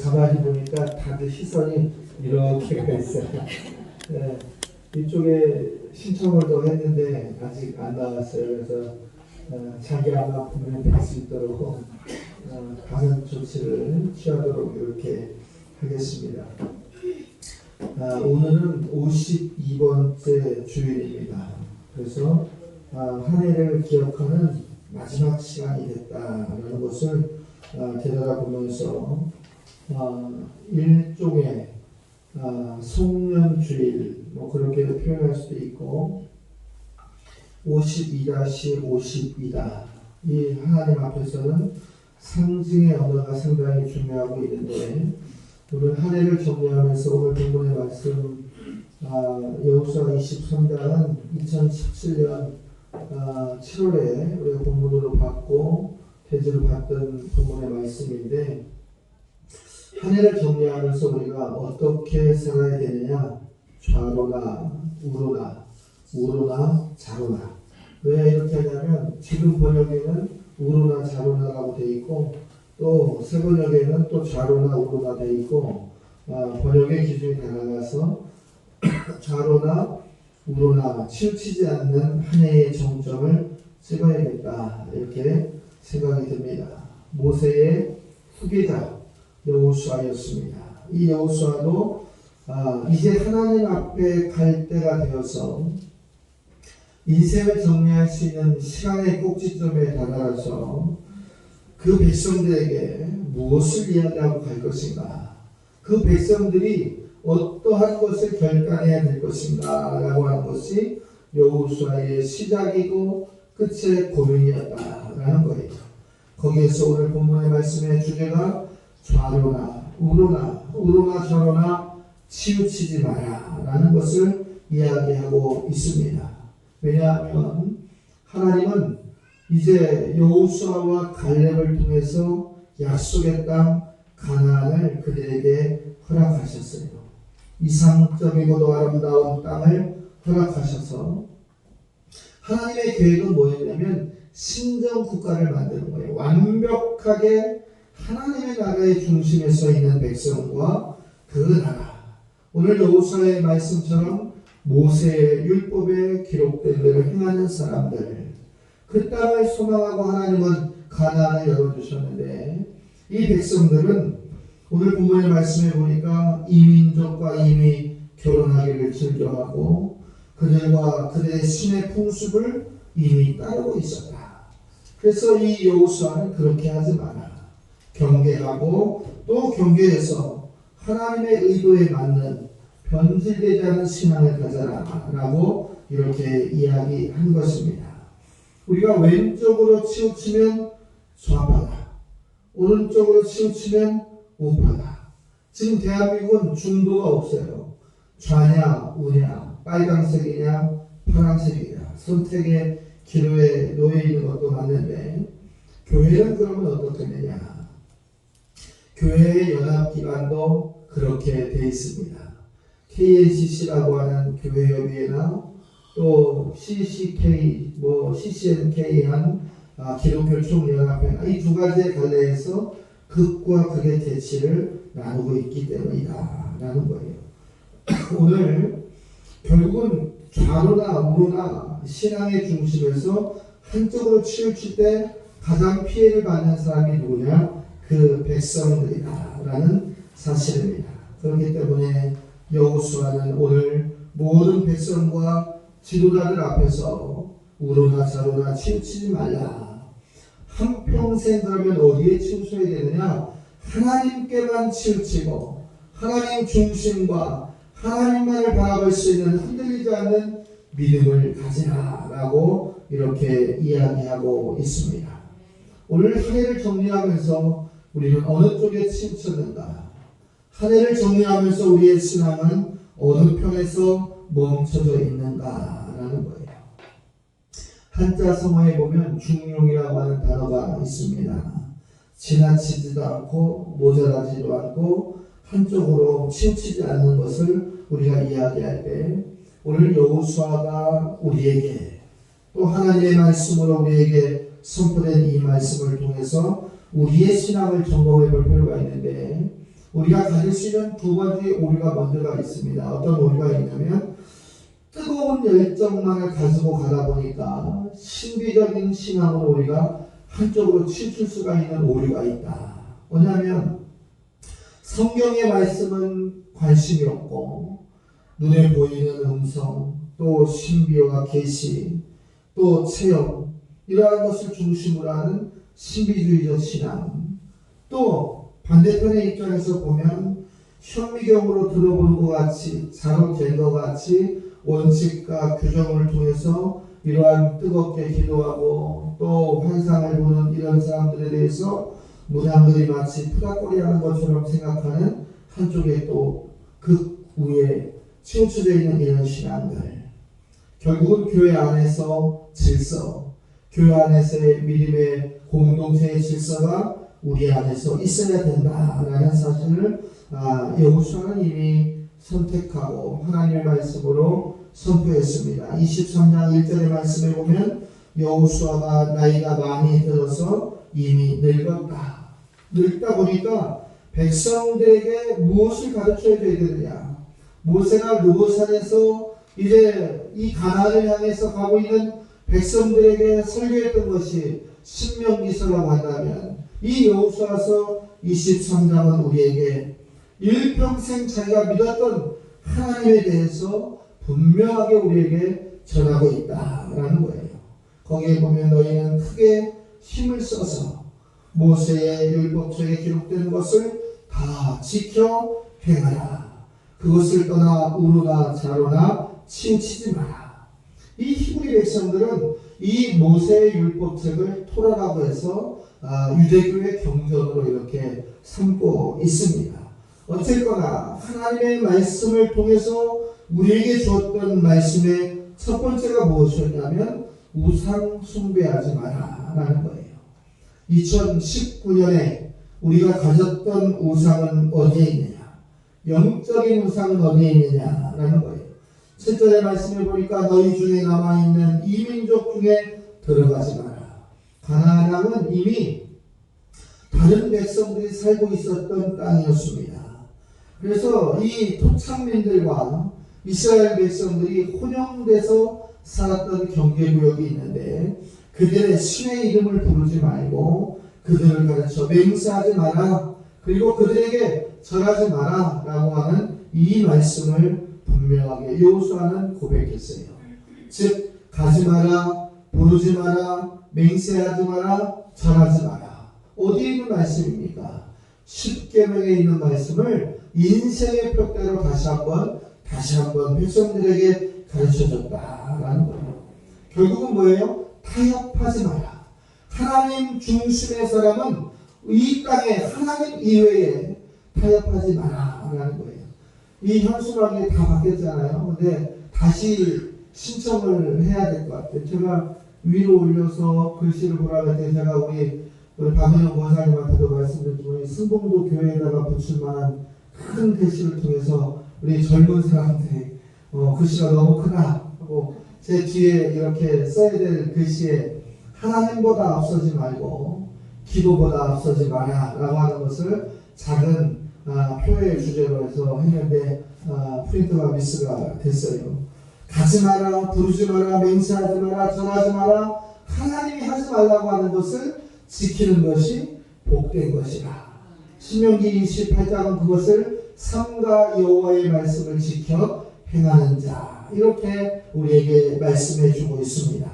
가만히 보니까 다들 시선이 이렇게 가 있어요. 이쪽에 신청을 더 했는데 아직 안 나왔어요. 그래서 자기 아마 보면 뵐 수 있도록 방역 조치를 취하도록 이렇게 하겠습니다. 오늘은 52번째 주일입니다. 그래서 한 해를 기억하는 마지막 시간이 됐다라는 것을 되돌아보면서 일종의 송년주일 뭐 그렇게도 표현할 수도 있고 52-52다. 이 하나님 앞에서는 상징의 언어가 상당히 중요하고 있는데 오늘 한 해를 정리하면서 오늘 본문의 말씀 여호수아 23장은 2017년 7월에 우리가 본문으로 받고 대지로 봤던 본문의 말씀인데 한 해를 정리하면서 우리가 어떻게 살아야 되느냐 좌로나 우로나 우로나 좌로나 왜 이렇게 하냐면 지금 번역에는 우로나 좌로나라고 되어 있고 또 새 번역에는 또 좌로나 우로나 되어 있고 번역의 기준이 달라서 좌로나 우로나 치우치지 않는 한 해의 정점을 찍어야겠다 이렇게 생각이 듭니다. 모세의 후계자 여호수아였습니다. 이 여호수아도 이제 하나님 앞에 갈 때가 되어서 인생을 정리할 수 있는 시간의 꼭지점에 다다라서 그 백성들에게 무엇을 이야기하고 갈 것인가, 그 백성들이 어떠한 것을 결단해야 될 것인가 라고 하는 것이 여호수아의 시작이고 끝의 고민이었다라는 거예요. 거기에서 오늘 본문의 말씀의 주제가 좌로나 우로나 좌로나 치우치지 마라 라는 것을 이야기하고 있습니다. 왜냐하면 하나님은 이제 여호수아와 갈렙을 통해서 약속의 땅 가나안을 그들에게 허락하셨어요. 이상적이고도 아름다운 땅을 허락하셔서 하나님의 계획은 뭐였냐면 신정 국가를 만드는 거예요. 완벽하게 하나님의 나라의 중심에 서 있는 백성과 그 나라. 오늘 여호수아의 말씀처럼 모세의 율법에 기록된 대로 행하는 사람들, 그 땅을 소망하고 하나님은 가나안을 열어주셨는데 이 백성들은 오늘 본문의 말씀에 보니까 이민족과 이미 결혼하기를 즐겨하고 그들과 그들의 신의 풍습을 이미 따르고 있었다. 그래서 이 여호수아는 그렇게 하지 마라. 경계하고 또 경계해서 하나님의 의도에 맞는 변질되지 않은 신앙을 가져라 라고 이렇게 이야기한 것입니다. 우리가 왼쪽으로 치우치면 좌파다, 오른쪽으로 치우치면 우파다. 지금 대한민국은 중도가 없어요. 좌냐 우냐, 빨강색이냐 파란색이냐 선택의 기로에 놓여 있는 것도 맞는데 교회는 그러면 어떻게 되냐? 교회의 연합기관도 그렇게 되어 있습니다. KNCC라고 하는 교회협의회나 또 CCK, CCNK한 기독교총연합회, 이 두 가지의 갈래에서 극과 극의 대치를 나누고 있기 때문이다 라는 거예요. 오늘 결국은 좌로나 우로나 신앙의 중심에서 한쪽으로 치우칠 때 가장 피해를 받는 사람이 누구냐? 그 백성들이다 라는 사실입니다. 그렇기 때문에 여호수아는 오늘 모든 백성과 지도자들 앞에서 우로나 좌로나 치우치지 말라. 한평생 그러면 어디에 치우쳐야 되느냐? 하나님께만 치우치고 하나님 중심과 하나님만을 바라볼 수 있는 흔들리지 않는 믿음을 가지라 라고 이렇게 이야기하고 있습니다. 오늘 한 해를 정리하면서 우리는 어느 쪽에 치우쳤는가? 한 해를 정리하면서 우리의 신앙은 어느 편에서 멈춰져 있는가라는 거예요. 한자 성어에 보면 중용이라고 하는 단어가 있습니다. 지나치지도 않고 모자라지도 않고 한쪽으로 치우치지 않는 것을 우리가 이야기할 때 오늘 여호수아가 우리에게 또 하나님의 말씀으로 우리에게 선포된 이 말씀을 통해서 우리의 신앙을 점검해 볼 필요가 있는데 우리가 가질 수 있는 두 가지 오류가 먼저가 있습니다. 어떤 오류가 있냐면 뜨거운 열정만을 가지고 가다 보니까 신비적인 신앙으로 우리가 한쪽으로 치우칠 수가 있는 오류가 있다. 뭐냐면 성경의 말씀은 관심이 없고 눈에 보이는 음성, 또 신비와 계시, 또 체험 이러한 것을 중심으로 하는 신비주의적 신앙, 또 반대편의 입장에서 보면 현미경으로 들어보는 것 같이 자로 된 것 같이 원칙과 규정을 통해서 이러한 뜨겁게 기도하고 또 환상을 보는 이런 사람들에 대해서 무당들이 마치 푸닥거리하는 것처럼 생각하는 한쪽에 또 극우에 치우쳐져 있는 이런 신앙들, 결국은 교회 안에서 질서, 교회 안에서의 믿음의 공동체의 질서가 우리 안에서 있어야 된다라는 사실을 여호수아는 이미 선택하고 하나님의 말씀으로 선포했습니다. 23장 1절의 말씀에 보면 여호수아가 나이가 많이 들어서 이미 늙었다. 늙다 보니까 백성들에게 무엇을 가르쳐야 되느냐. 모세가 르보산에서 이제 이 가나안을 향해서 가고 있는 백성들에게 설교했던 것이 신명기서라고 한다면 이 여호수아서 23장은 우리에게 일평생 자기가 믿었던 하나님에 대해서 분명하게 우리에게 전하고 있다라는 거예요. 거기에 보면 너희는 크게 힘을 써서 모세의 율법서에 기록된 것을 다 지켜 행하라. 그것을 떠나 우로나 좌로나 치우치지 마라. 이 히브리 백성들은 이 모세의 율법책을 토라라고 해서 유대교의 경전으로 이렇게 삼고 있습니다. 어쨌거나 하나님의 말씀을 통해서 우리에게 주었던 말씀의 첫 번째가 무엇이었냐면 우상 숭배하지 마라 라는 거예요. 2019년에 우리가 가졌던 우상은 어디에 있느냐, 영적인 우상은 어디에 있느냐 라는 거예요. 7절의 말씀을 보니까 너희 중에 남아있는 이민족 중에 들어가지 마라. 가나안 땅은 이미 다른 백성들이 살고 있었던 땅이었습니다. 그래서 이 토착민들과 이스라엘 백성들이 혼용돼서 살았던 경계구역이 있는데 그들의 신의 이름을 부르지 말고 그들을 가르쳐 맹세하지 마라. 그리고 그들에게 절하지 마라 라고 하는 이 말씀을 분명하게 여호수아는 고백했어요. 즉 가지 마라, 부르지 마라, 맹세하지 마라, 절하지 마라. 어디에 있는 말씀입니까? 십계명에 있는 말씀을 인생의 벽대로 다시 한번 백성들에게 가르쳐줬다라는 거예요. 결국은 뭐예요? 타협하지 마라. 하나님 중심의 사람은 이 땅에 하나님 이외에 타협하지 마라라는 거예요. 이 현수막이 다 바뀌었잖아요. 근데 다시 신청을 해야 될 것 같아요. 제가 위로 올려서 글씨를 보라고 했더니 제가 우리 박은영 권사님한테도 말씀드렸지만 승봉도 교회에다가 붙일 만한 큰 글씨를 통해서 우리 젊은 사람들이 글씨가 너무 크다 하고 제 뒤에 이렇게 써야 될 글씨에 하나님보다 앞서지 말고 기도보다 앞서지 마라 라고 하는 것을 작은 표의 주제로 해서 했는데 프린트가 미스가 됐어요. 가지 마라, 부르지 마라, 맹세하지 마라, 전하지 마라. 하나님이 하지 말라고 하는 것을 지키는 것이 복된 것이라. 신명기 28장은 그것을 삼가 여호와의 말씀을 지켜 행하는 자, 이렇게 우리에게 말씀해 주고 있습니다.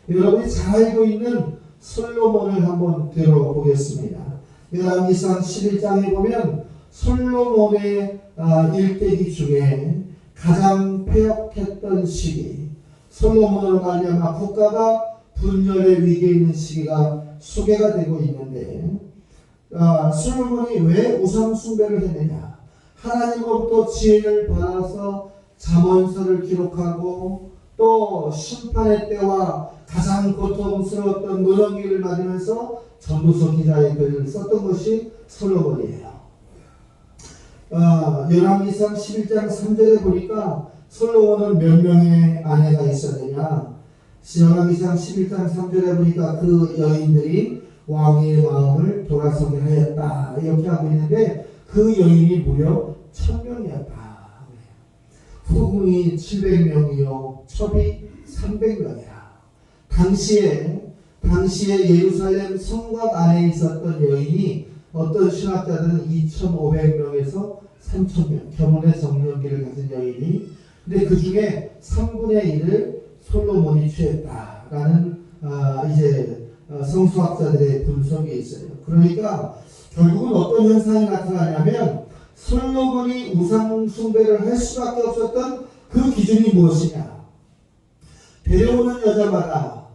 여러분이 잘 알고 있는 솔로몬을 한번 들어보겠습니다. 열왕기상 11장에 보면 솔로몬의 일대기 중에 가장 폐역했던 시기, 솔로몬으로 말미암아 국가가 분열의 위기에 있는 시기가 소개가 되고 있는데 솔로몬이 왜 우상 숭배를 했느냐? 하나님으로부터 지혜를 받아서 잠언서를 기록하고 또 심판의 때와 가장 고통스러웠던 노년기를 맞으면서 전도서 기자의 글을 썼던 것이 솔로몬이에요. 열왕기상 11장 3절에 보니까 솔로몬은 몇 명의 아내가 있었느냐? 열왕기상 11장 3절에 보니까 그 여인들이 왕의 마음을 돌아서게 하였다 이렇게 하고 있는데 그 여인이 무려 1000명이었다. 후궁이 700명이요 첩이 300명이라. 당시에 예루살렘 성곽 안에 있었던 여인이 어떤 신학자들은 2500명에서 3000명 겸손의 정년기를 가진 여인이, 근데 그 중에 3분의 1을 솔로몬이 취했다라는 성수학자들의 분석이 있어요. 그러니까 결국은 어떤 현상이 나타나냐면 솔로몬이 우상 숭배를 할 수밖에 없었던 그 기준이 무엇이냐? 데려오는 여자마다,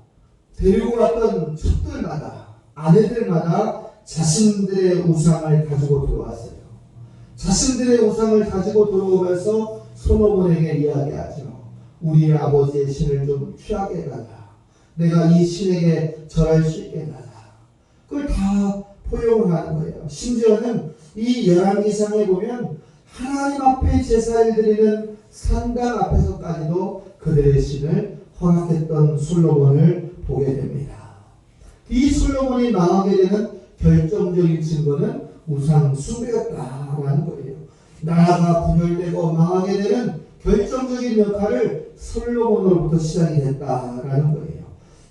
데리고 왔던 첩들마다, 아내들마다 자신들의 우상을 가지고 들어왔어요. 자신들의 우상을 가지고 들어오면서 솔로몬에게 이야기하죠. 우리 아버지의 신을 좀 취하게 해달라. 내가 이 신에게 절할 수 있게 해달라. 그걸 다 포용을 하는 거예요. 심지어는 이 열왕기상에 보면 하나님 앞에 제사를 드리는 산당 앞에서까지도 그들의 신을 허락했던 솔로몬을 보게 됩니다. 이 솔로몬이 망하게 되는 결정적인 증거는 우상 숭배였다라는 거예요. 나라가 분열되고 망하게 되는 결정적인 역할을 솔로몬으로부터 시작이 됐다라는 거예요.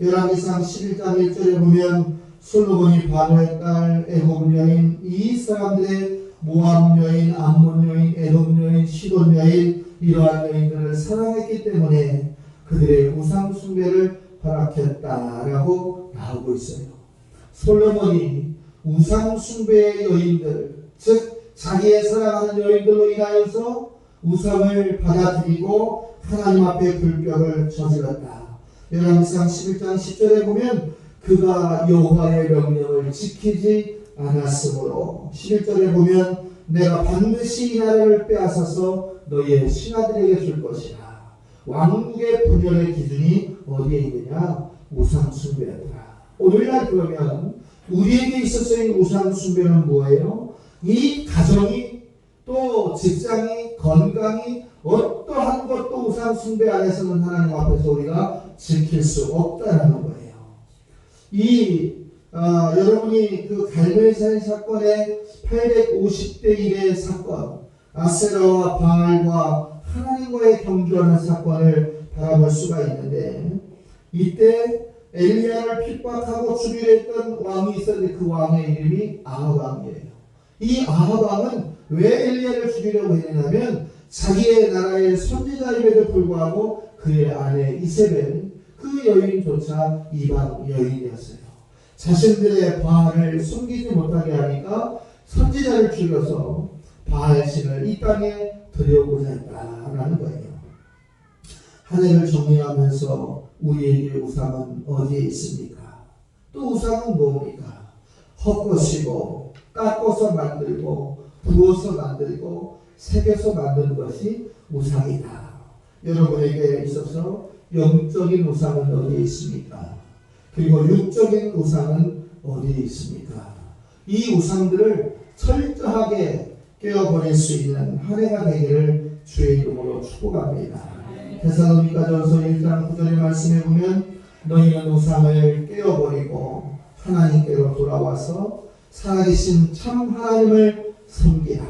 열왕기상 11장 1절에 보면 솔로몬이 바로의 딸 애굽 여인 이 사람들의 모압 여인, 암몬 여인, 에돔 여인, 시돈 여인 이러한 여인들을 사랑했기 때문에 그들의 우상 숭배를 허락했다라고 나오고 있어요. 솔로몬이 우상 숭배의 여인들, 즉 자기의 사랑하는 여인들로 인하여서 우상을 받아들이고 하나님 앞에 불법을 저질렀다. 열왕기상 11장 10절에 보면 그가 여호와의 명령을 지키지 않았으므로 11절에 보면 내가 반드시 이 나라를 빼앗아서 너희의 신하들에게 줄 것이라. 왕국의 분열의 기준이 어디에 있느냐? 우상 숭배였더라. 오늘날 그러면 우리에게 있어서의 우상 숭배는 뭐예요? 이 가정이 또 직장이 건강이 어떠한 것도 우상 숭배 안에서는 하나님 앞에서 우리가 지킬 수 없다는 거예요. 여러분이 그 갈멜사의 사건의 850대 1의 사건, 아세라와 바알과 하나님과의 경주하는 사건을 바라볼 수가 있는데, 이때 엘리야를 핍박하고 죽이려 했던 왕이 있었는데 그 왕의 이름이 아합 왕이에요. 이 아합 왕은 왜 엘리야를 죽이려고 했냐면 자기의 나라의 선지자임에도 불구하고 그의 아내 이세벨, 그 여인조차 이방 여인이었어요. 자신들의 바알을 숨기지 못하게 하니까 선지자를 죽여서 바알 신을 이 땅에 들여오고자 했다라는 거예요. 한 해를 정리하면서 우리에게 우상은 어디에 있습니까? 또 우상은 뭡니까? 헛것이고 깎아서 만들고 부어서 만들고 새겨서 만든 것이 우상이다. 여러분에게 있어서 영적인 우상은 어디에 있습니까? 그리고 육적인 우상은 어디에 있습니까? 이 우상들을 철저하게 깨어버릴 수 있는 한 해가 되기를 주의 이름으로 축복합니다. 데살로니가전서 1장 9절의 말씀에 보면 너희는 우상을 깨어버리고 하나님께로 돌아와서 살아계신 참 하나님을 섬기라.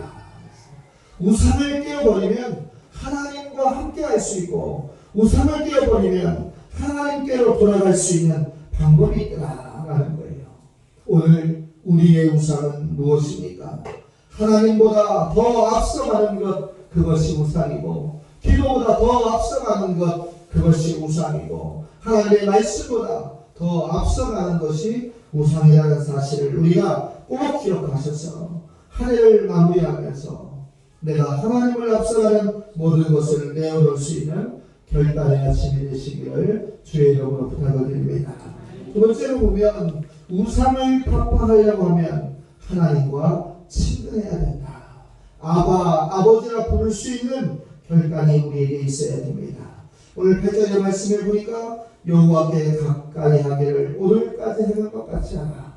우상을 깨어버리면 하나님과 함께 할 수 있고 우상을 깨어버리면 하나님께로 돌아갈 수 있는 방법이 있더라라는 거예요. 오늘 우리의 우상은 무엇입니까? 하나님보다 더 앞서가는 것, 그것이 우상이고, 기도보다 더 앞서가는 것, 그것이 우상이고, 하나님의 말씀보다 더 앞서가는 것이 우상이라는 사실을 우리가 꼭 기억하셔서 한 해를 마무리하면서 내가 하나님을 앞서가는 모든 것을 내어놓을 수 있는 결단의 아침이 되시기를 주의 이름으로 부탁을 드립니다. 두 번째로 보면 우상을 타파하려고 하면 하나님과 친근해야 된다. 아버지라 부를 수 있는 결단이 우리에게 있어야 됩니다. 오늘 8절의 말씀을 보니까 여호와께 가까이 하기를 오늘까지 해온 것 같지 않아.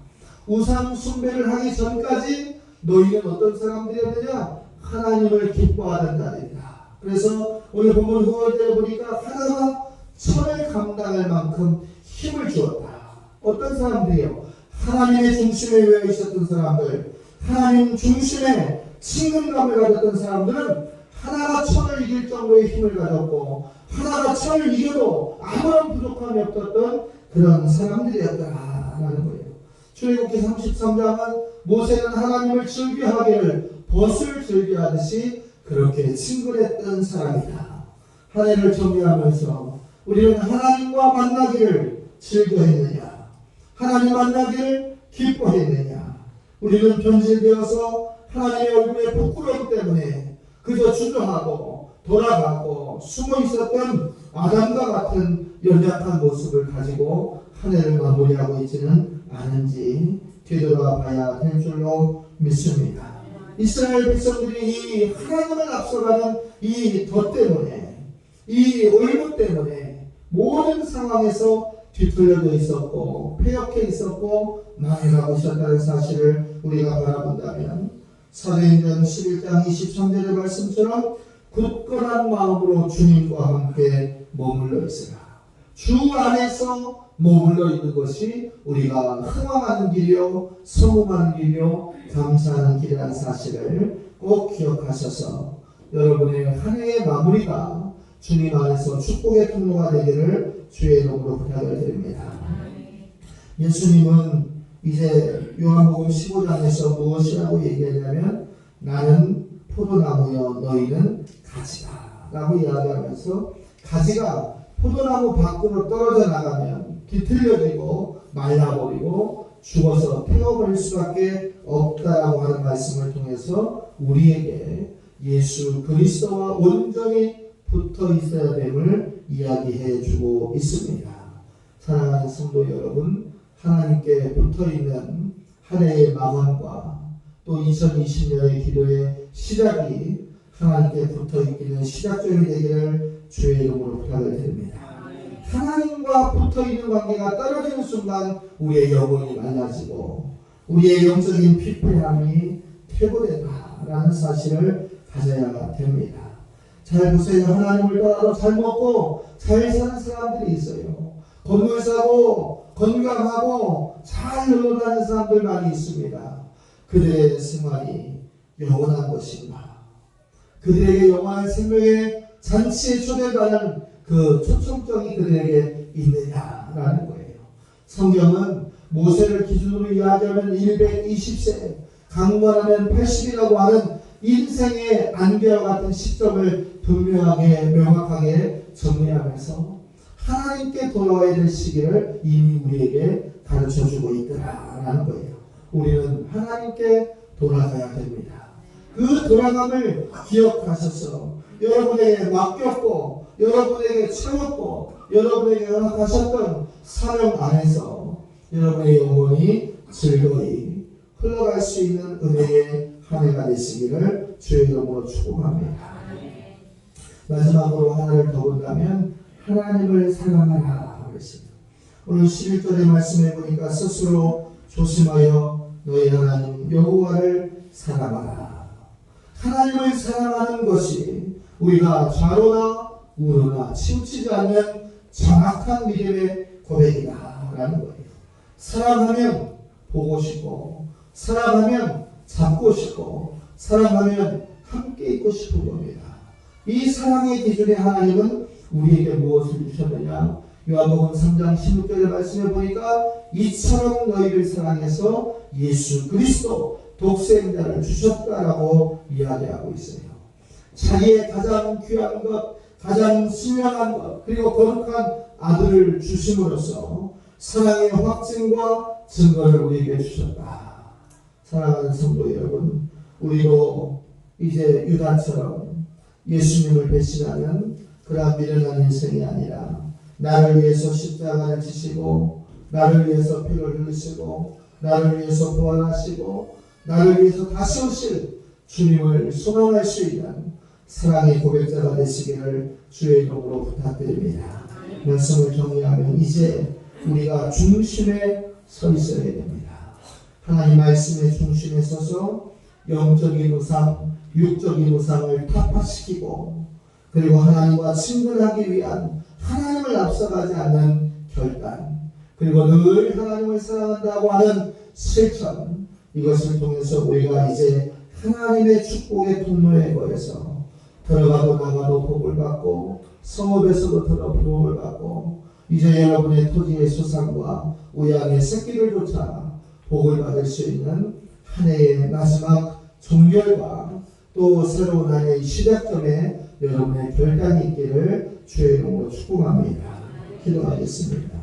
우상 숭배를 하기 전까지 너희는 어떤 사람들이었느냐? 하나님을 기뻐하는 자들이다. 그래서 오늘 본문 후반절에 보니까 하나가 천을 감당할 만큼 힘을 주었다. 어떤 사람들이요? 하나님의 중심에 외워 있었던 사람들, 하나님 중심에 친근감을 가졌던 사람들은 하나가 천을 이길 정도의 힘을 가졌고 하나가 천을 이겨도 아무런 부족함이 없었던 그런 사람들이었다라는 거예요. 출애굽기 33장은 모세는 하나님을 즐겨하기를 벗을 즐겨하듯이 그렇게 친근했던 사람이다. 한 해를 정리하면서 우리는 하나님과 만나기를 즐겨했느냐, 하나님 만나기를 기뻐했느냐, 우리는 변질되어서 하나님의 얼굴의 부끄러움 때문에 그저 주저하고 돌아가고 숨어 있었던 아담과 같은 연약한 모습을 가지고 한 해를 마무리하고 있지는 않은지 되돌아봐야 될 줄로 믿습니다. 이스라엘 백성들이 이 하나님을 앞서가는 이 덫 때문에, 이 의무 때문에 모든 상황에서 뒤틀려져 있었고 패역해 있었고 망해가고 있었다는 사실을 우리가 바라본다면 사도행전 11장 23절의 말씀처럼 굳건한 마음으로 주님과 함께 머물러 있으라. 주 안에서 머물러 있는 것이 우리가 흥황하는 길이요 성공하는 길이요 감사하는 길이라는 사실을 꼭 기억하셔서 여러분의 한 해의 마무리가 주님 안에서 축복의 통로가 되기를 주의 이름으로 부탁을 드립니다. 예수님은 이제 요한복음 15장에서 무엇이라고 얘기하냐면 나는 포도나무여 너희는 가지다 라고 이야기하면서 가지가 포도나무 밖으로 떨어져 나가면 뒤틀려지고 말라버리고 죽어서 태워버릴 수밖에 없다라고 하는 말씀을 통해서 우리에게 예수 그리스도와 온전히 붙어 있어야 됨을 이야기해 주고 있습니다. 사랑하는 성도 여러분, 하나님께 붙어 있는 한 해의 마감과 또 2020년의 기도의 시작이 하나님께 붙어 있기는 시작점이 되기를 주의 이름으로 부탁을 드립니다. 하나님과 붙어 있는 관계가 떨어지는 순간 우리의 영혼이 말라지고 우리의 영적인 피폐함이 퇴보된다라는 사실을 가져야 됩니다. 잘 보세요. 하나님을 떠나서 잘 먹고 잘 사는 사람들이 있어요. 건물 사고 건강하고 잘 놀러다니는 사람들 많이 있습니다. 그들의 생활이 영원한 것인가? 그들에게 영원한 생명의 잔치에 초대받는 그 초청장이 그들에게 있느냐라는 거예요. 성경은 모세를 기준으로 이야기하면 120세, 강건하면 80이라고 하는 인생의 안개와 같은 시점을 분명하게 명확하게 정리하면서 하나님께 돌아와야 될 시기를 이미 우리에게 가르쳐주고 있더라라는 거예요. 우리는 하나님께 돌아가야 됩니다. 그 돌아감을 기억하셔서 여러분에게 맡겼고 여러분에게 채웠고 여러분에게 허락하셨던 사명 안에서 여러분의 영혼이 즐거이 흘러갈 수 있는 은혜의 한 해가 되시기를 주의 이름으로 축복합니다. 마지막으로 하나를 더 본다면 하나님을 사랑하라 그랬습니다. 오늘 11절의 말씀해 보니까 스스로 조심하여 너희 하나님 여호와를 사랑하라. 하나님을 사랑하는 것이 우리가 좌로나 우로나 치우치지 않는 정확한 믿음의 고백이다라는 거예요. 사랑하면 보고 싶고 사랑하면 잡고 싶고 사랑하면 함께 있고 싶은 겁니다. 이 사랑의 기준에 하나님은 우리에게 무엇을 주셨느냐? 요한복음 3장 16절의 말씀에 보니까 이처럼 너희를 사랑해서 예수 그리스도 독생자를 주셨다라고 이야기하고 있어요. 자기의 가장 귀한 것, 가장 신령한 것, 그리고 거룩한 아들을 주심으로써 사랑의 확증과 증거를 우리에게 주셨다. 사랑하는 성도 여러분, 우리도 이제 유다처럼 예수님을 배신하는 그러한 미련한 인생이 아니라 나를 위해서 십자가를 지시고 나를 위해서 피를 흘리시고 나를 위해서 부활하시고 나를 위해서 다시 오실 주님을 소망할 수 있는 사랑의 고백자가 되시기를 주의 이름으로 부탁드립니다. 말씀을 정리하면 이제 우리가 중심에 서 있어야 됩니다. 하나님 말씀의 중심에 서서 영적인 우상, 육적인 우상을 타파시키고 그리고 하나님과 친근하기 위한 하나님을 앞서가지 않는 결단 그리고 늘 하나님을 사랑한다고 하는 실천 이것을 통해서 우리가 이제 하나님의 축복의 통로에 거해서 들어가도 나가도 복을 받고 성읍에서도 들어 복을 받고 이제 여러분의 토지의 수산과 우양의 새끼를 조차 복을 받을 수 있는 한 해의 마지막 종결과 또 새로운 한 해의 시작점에 여러분의 결단이 있기를 주의 이름으로 축복합니다. 기도하겠습니다.